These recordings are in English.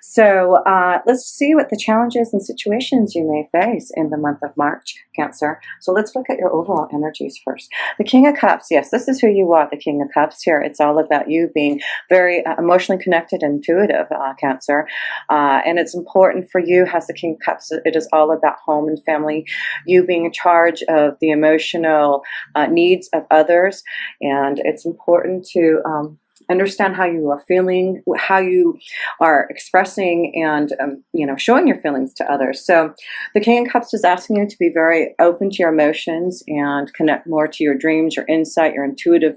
So let's see what the challenges and situations you may face in the month of March, Cancer. So let's look at your overall energies first. The King of Cups, yes, this is who you are, the King of Cups here. It's all about you being very emotionally connected, intuitive, Cancer. And it's important for you as the King of Cups. It is all about home and family, you being in charge of the emotional needs of others. And it's important to understand how you are feeling, how you are expressing and, showing your feelings to others. So the King of Cups is asking you to be very open to your emotions and connect more to your dreams, your insight, your intuitive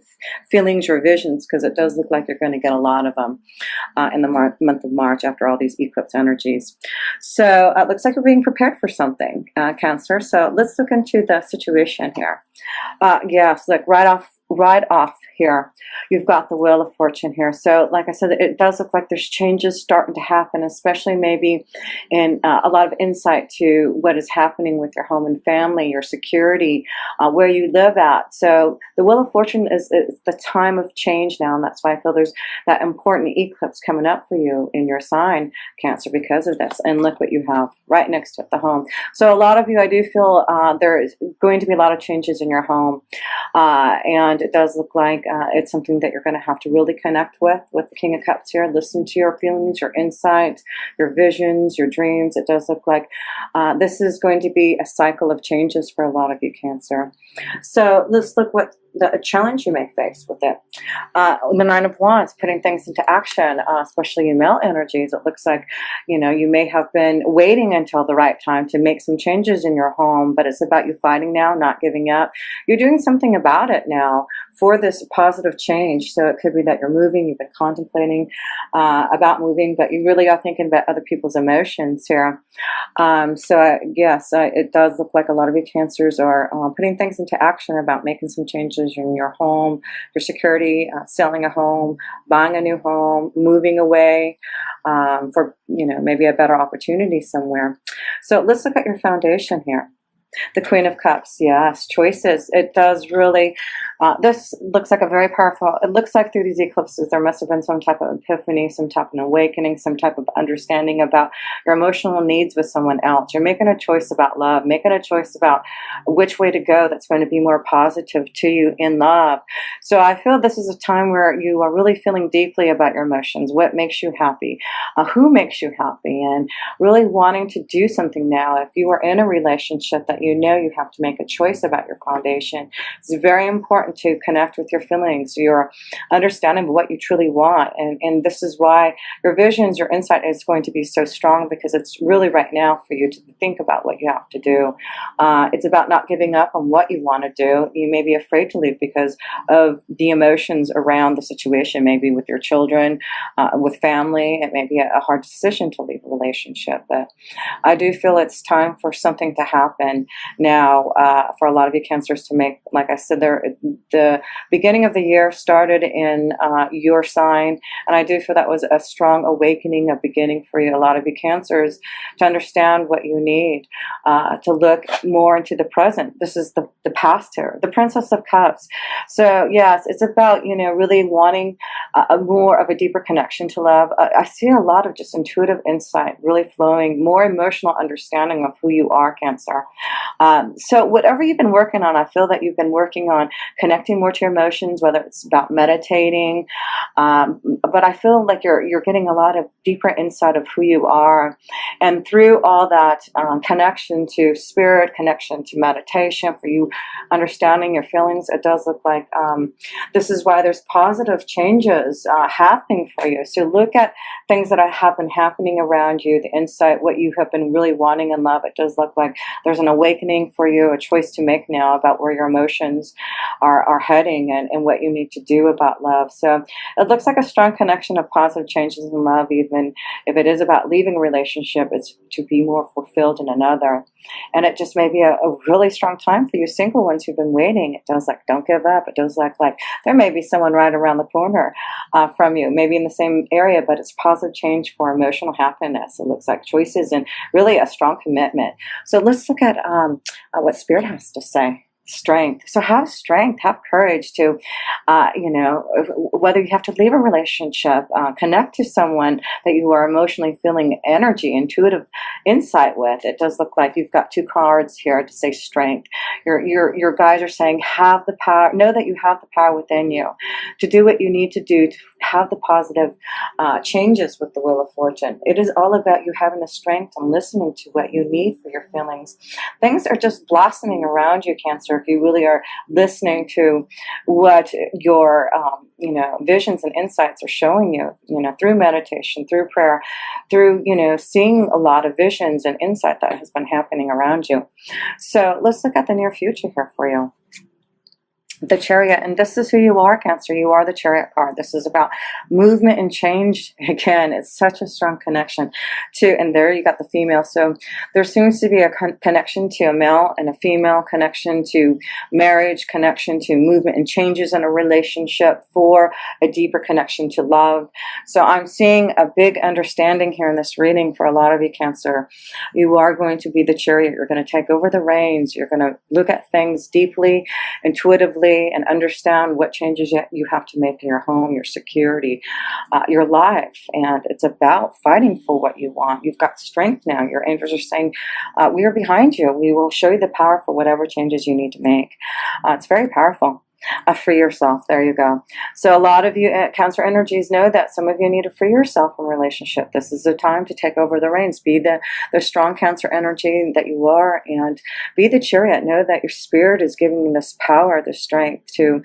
feelings, your visions, because it does look like you're going to get a lot of them in the month of March after all these eclipse energies. So it looks like you're being prepared for something, Cancer. So let's look into the situation here. Yes, look, right off here, you've got the Wheel of Fortune here. So like I said, it does look like there's changes starting to happen, especially maybe in a lot of insight to what is happening with your home and family, your security, where you live at. So the Wheel of Fortune is the time of change now, and that's why I feel there's that important eclipse coming up for you in your sign, Cancer, because of this. And look what you have right next to it, the home. So a lot of you, I do feel there is going to be a lot of changes in your home, and it does look like it's something that you're going to have to really connect with the King of Cups here. Listen to your feelings, your insight, your visions, your dreams. It does look like this is going to be a cycle of changes for a lot of you, Cancer. So let's look what the challenge you may face with it. The Nine of Wands, putting things into action, especially in male energies. It looks like, you may have been waiting until the right time to make some changes in your home, but it's about you fighting now, not giving up. You're doing something about it now for this positive change. So it could be that you're moving, you've been contemplating about moving, but you really are thinking about other people's emotions here. Yes, it does look like a lot of you Cancers are putting things into action about making some changes in your home, your security, selling a home, buying a new home, moving away for maybe a better opportunity somewhere. So let's look at your foundation here. The Queen of Cups, yes, choices. It does really, this looks like a very powerful, it looks like through these eclipses there must have been some type of epiphany, some type of awakening, some type of understanding about your emotional needs with someone else. You're making a choice about love, making a choice about which way to go that's going to be more positive to you in love. So I feel this is a time where you are really feeling deeply about your emotions, what makes you happy, who makes you happy, and really wanting to do something now. If you are in a relationship that you have to make a choice about your foundation, it's very important to connect with your feelings, your understanding of what you truly want. And this is why your visions, your insight is going to be so strong, because it's really right now for you to think about what you have to do. It's about not giving up on what you want to do. You may be afraid to leave because of the emotions around the situation, maybe with your children, with family. It may be a hard decision to leave a relationship, but I do feel it's time for something to happen now for a lot of you Cancers to make, like I said, the beginning of the year started in your sign, and I do feel that was a strong awakening, a beginning for you, a lot of you Cancers, to understand what you need, to look more into the present. This is the past here, the Princess of Cups. So yes, it's about really wanting a more of a deeper connection to love. I see a lot of just intuitive insight really flowing, more emotional understanding of who you are, Cancer. So whatever you've been working on, I feel that you've been working on connecting more to your emotions, whether it's about meditating, but I feel like you're getting a lot of deeper insight of who you are. And through all that connection to spirit, connection to meditation, for you understanding your feelings, it does look like this is why there's positive changes happening for you. So look at things that have been happening around you, the insight, what you have been really wanting in love. It does look like there's an awakening for you, a choice to make now about where your emotions are heading and what you need to do about love. So it looks like a strong connection of positive changes in love, even if it is about leaving a relationship, it's to be more fulfilled in another. And it just may be a really strong time for you single ones who've been waiting. It does like, don't give up. It does like there may be someone right around the corner from you, maybe in the same area, but it's positive change for emotional happiness. It looks like choices and really a strong commitment. So let's look at what Spirit has to say. strength. So have strength, have courage to, whether you have to leave a relationship, connect to someone that you are emotionally feeling energy, intuitive insight with. It does look like you've got two cards here to say strength. Your guides are saying have the power, know that you have the power within you to do what you need to do to have the positive changes with the Wheel of Fortune. It is all about you having the strength and listening to what you need for your feelings. Things are just blossoming around you, Cancer, if you really are listening to what your visions and insights are showing you, through meditation, through prayer, through, seeing a lot of visions and insight that has been happening around you. So let's look at the near future here for you. The Chariot, and this is who you are, Cancer. You are the Chariot card. This is about movement and change. Again, it's such a strong connection to, and there you got the female. So there seems to be a connection to a male and a female, connection to marriage, connection to movement and changes in a relationship for a deeper connection to love. So I'm seeing a big understanding here in this reading for a lot of you, Cancer. You are going to be the Chariot. You're going to take over the reins. You're going to look at things deeply, intuitively, and understand what changes you have to make in your home, your security, your life. And it's about fighting for what you want. You've got strength now. Your angels are saying, we are behind you. We will show you the power for whatever changes you need to make. It's very powerful. Free yourself. There you go. So a lot of you Cancer energies know that some of you need to free yourself from relationship. This is the time to take over the reins. Be the strong Cancer energy that you are, and be the Chariot. Know that your spirit is giving you this power, this strength to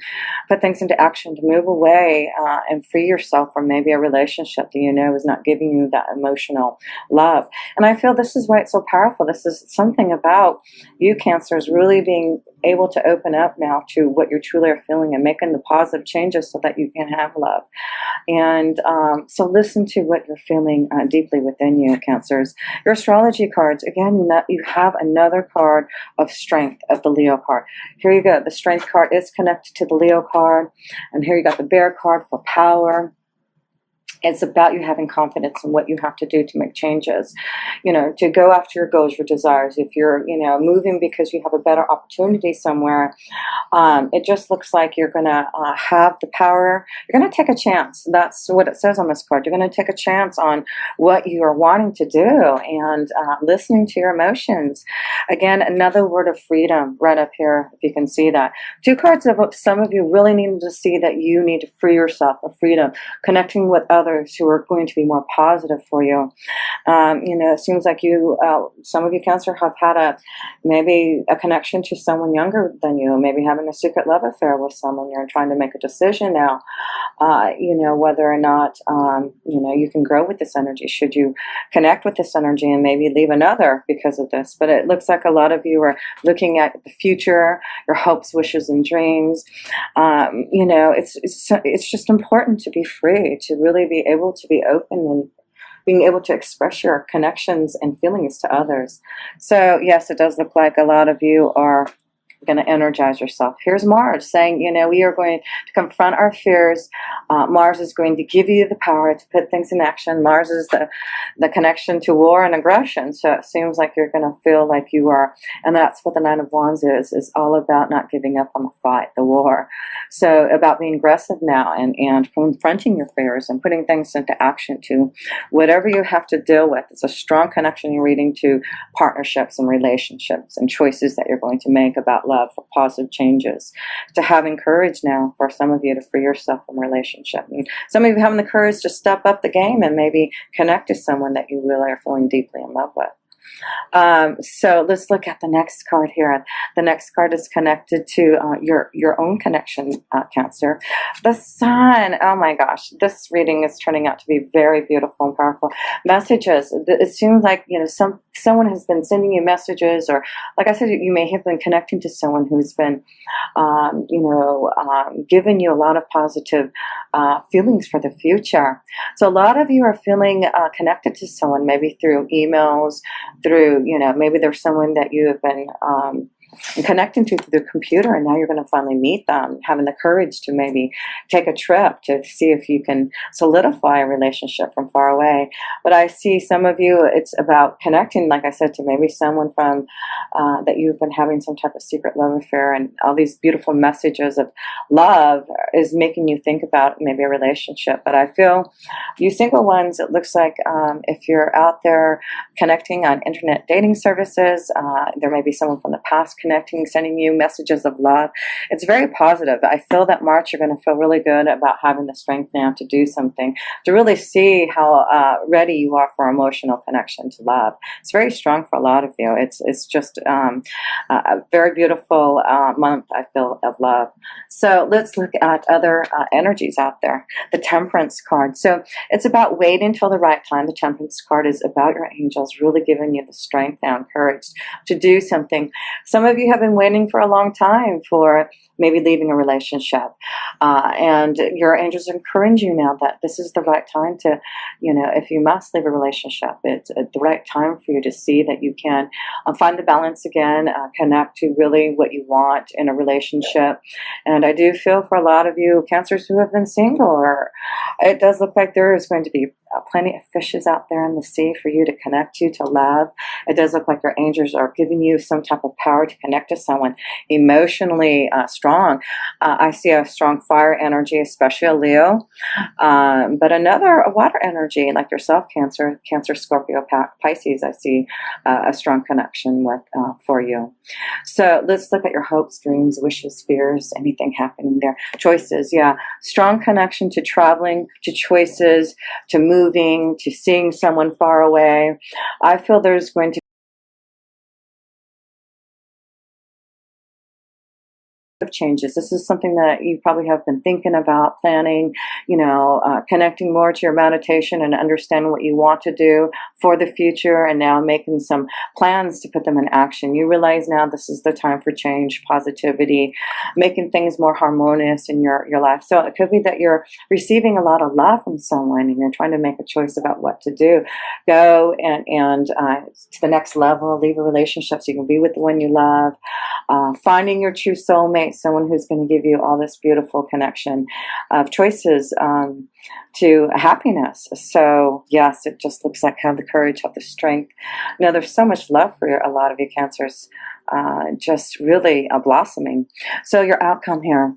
put things into action, to move away and free yourself from maybe a relationship that you know is not giving you that emotional love. And I feel this is why it's so powerful. This is something about you, Cancers, really being able to open up now to what you truly are feeling and making the positive changes so that you can have love. And so listen to what you're feeling deeply within you, Cancers. Your astrology cards, again, you have another card of strength, of the Leo card. Here you go. The strength card is connected to the Leo card. And here you got the bear card for power. It's about you having confidence in what you have to do to make changes, to go after your goals, your desires. If you're, moving because you have a better opportunity somewhere, it just looks like you're going to have the power. You're going to take a chance. That's what it says on this card. You're going to take a chance on what you are wanting to do and listening to your emotions. Again, another word of freedom right up here, if you can see that. Two cards of some of you really need to see that you need to free yourself of freedom, connecting with others who are going to be more positive for you. It seems like you, some of you, Cancer, have had maybe a connection to someone younger than you, maybe having a secret love affair with someone. You're trying to make a decision now, whether or not, you can grow with this energy. Should you connect with this energy and maybe leave another because of this? But it looks like a lot of you are looking at the future, your hopes, wishes, and dreams. It's just important to be free, to really be able to be open and being able to express your connections and feelings to others. So yes, it does look like a lot of you are going to energize yourself. Here's Mars saying, we are going to confront our fears. Mars is going to give you the power to put things in action. Mars is the connection to war and aggression. So it seems like you're going to feel like you are, and that's what the Nine of Wands is all about, not giving up on the fight, the war. So about being aggressive now and confronting your fears and putting things into action to whatever you have to deal with. It's a strong connection you're reading to partnerships and relationships and choices that you're going to make about love, for positive changes, to having courage now for some of you to free yourself from relationship. And some of you having the courage to step up the game and maybe connect to someone that you really are feeling deeply in love with. So let's look at the next card here. The next card is connected to your own connection, Cancer. The Sun. Oh my gosh, this reading is turning out to be very beautiful and powerful. Messages. It seems like someone has been sending you messages, or like I said, you may have been connecting to someone who's been, giving you a lot of positive feelings for the future. So a lot of you are feeling connected to someone, maybe through emails, through, maybe there's someone that you have been connecting to through the computer, and now you're going to finally meet them, having the courage to maybe take a trip to see if you can solidify a relationship from far away. But I see some of you, it's about connecting, like I said, to maybe someone from that you've been having some type of secret love affair, and all these beautiful messages of love is making you think about maybe a relationship. But I feel you single ones, it looks like if you're out there connecting on internet dating services, there may be someone from the past connecting, sending you messages of love. It's very positive. I feel that March you're going to feel really good about having the strength now to do something, to really see how ready you are for emotional connection to love. It's very strong for a lot of you. It's just a very beautiful month, I feel, of love. So let's look at other energies out there. The Temperance card. So it's about waiting until the right time. The Temperance card is about your angels really giving you the strength and courage to do something. Some of you have been waiting for a long time for maybe leaving a relationship, and your angels encourage you now that this is the right time to, if you must leave a relationship, it's the right time for you to see that you can find the balance again, connect to really what you want in a relationship. And I do feel for a lot of you Cancers who have been single, or it does look like there is going to be plenty of fishes out there in the sea for you to connect to love. It does look like your angels are giving you some type of power to connect to someone emotionally strong. I see a strong fire energy, especially a Leo, but a water energy like yourself, Cancer, Scorpio, Pisces. I see a strong connection with for you. So let's look at your hopes, dreams, wishes, fears, anything happening there. Choices, yeah. Strong connection to traveling, to choices, to moving, to seeing someone far away. I feel there's going to of changes. This is something that you probably have been thinking about, planning, connecting more to your meditation and understanding what you want to do for the future, and now making some plans to put them in action. You realize now this is the time for change, positivity, making things more harmonious in your life. So it could be that you're receiving a lot of love from someone and you're trying to make a choice about what to do. Go and to the next level, leave a relationship so you can be with the one you love, finding your true soulmate, someone who's going to give you all this beautiful connection of choices to happiness. So yes, it just looks like have the courage, have the strength. Now there's so much love for a lot of you Cancers, just really blossoming. So your outcome here.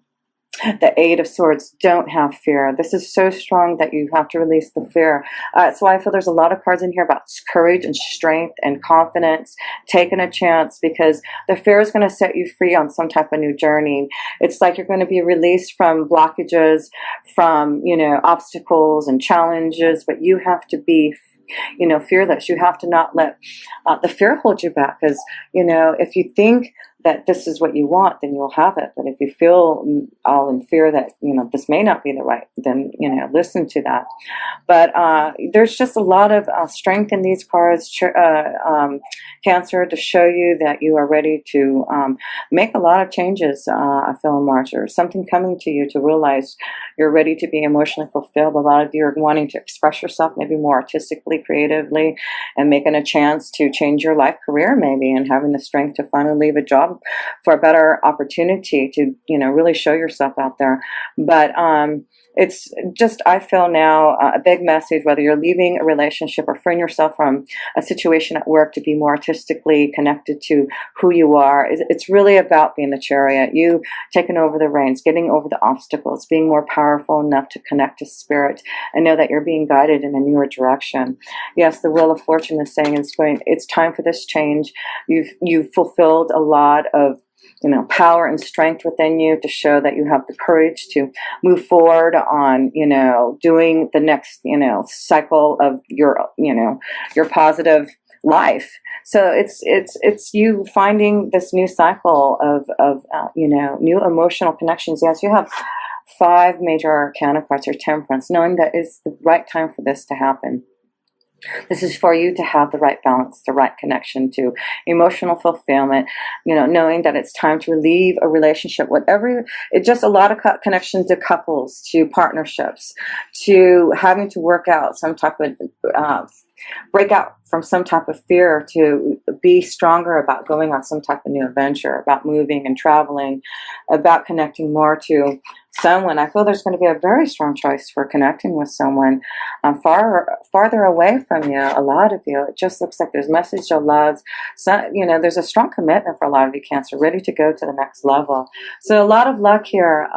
The Eight of Swords, don't have fear. This is so strong that you have to release the fear. So I feel there's a lot of cards in here about courage and strength and confidence, taking a chance, because the fear is going to set you free on some type of new journey. It's like you're going to be released from blockages, from, obstacles and challenges, but you have to be fearless. You have to not let the fear hold you back, because, if you think that this is what you want, then you'll have it. But if you feel all in fear that, this may not be the right, then, listen to that. But there's just a lot of strength in these cards, Cancer, to show you that you are ready to make a lot of changes, I feel in March, or something coming to you to realize you're ready to be emotionally fulfilled. A lot of you are wanting to express yourself maybe more artistically, creatively, and making a chance to change your life career maybe, and having the strength to finally leave a job for a better opportunity to, really show yourself out there. But it's just, I feel now a big message, whether you're leaving a relationship or freeing yourself from a situation at work to be more artistically connected to who you are. It's really about being the chariot, you taking over the reins, getting over the obstacles, being more powerful enough to connect to spirit and know that you're being guided in a newer direction. Yes, the Wheel of Fortune is saying it's time for this change. You've fulfilled a lot of power and strength within you to show that you have the courage to move forward on, doing the next, cycle of your positive life. So it's you finding this new cycle of new emotional connections. Yes, you have 5 major arcana cards or Temperance, knowing that it's the right time for this to happen. This is for you to have the right balance, the right connection to emotional fulfillment, knowing that it's time to leave a relationship, whatever, it just a lot of connection to couples, to partnerships, to having to work out some type of, break out from some type of fear, to be stronger about going on some type of new adventure, about moving and traveling, about connecting more to someone. I feel there's going to be a very strong choice for connecting with someone farther away from you. A lot of you, it just looks like there's message of love. So, there's a strong commitment for a lot of you, Cancer, ready to go to the next level. So a lot of luck here.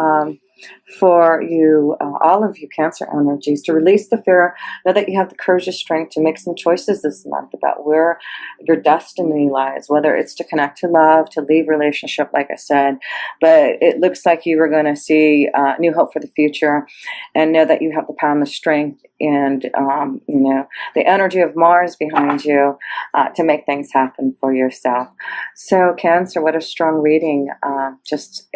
For you, all of you Cancer energies, to release the fear. Know that you have the courage and strength to make some choices this month about where your destiny lies, whether it's to connect to love, to leave relationship, like I said. But it looks like you are going to see new hope for the future, and know that you have the power and the strength and the energy of Mars behind you to make things happen for yourself. So Cancer, what a strong reading. Just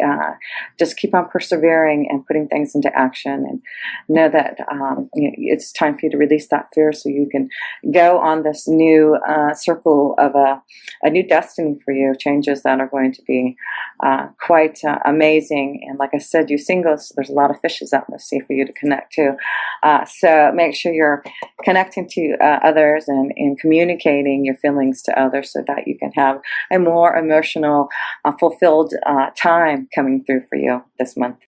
keep on persevering and putting things into action, and know that it's time for you to release that fear so you can go on this new circle of a new destiny for you, changes that are going to be quite amazing. And like I said, you singles, there's a lot of fishes out in the sea for you to connect to. So make sure you're connecting to others and communicating your feelings to others so that you can have a more emotional, fulfilled time coming through for you this month.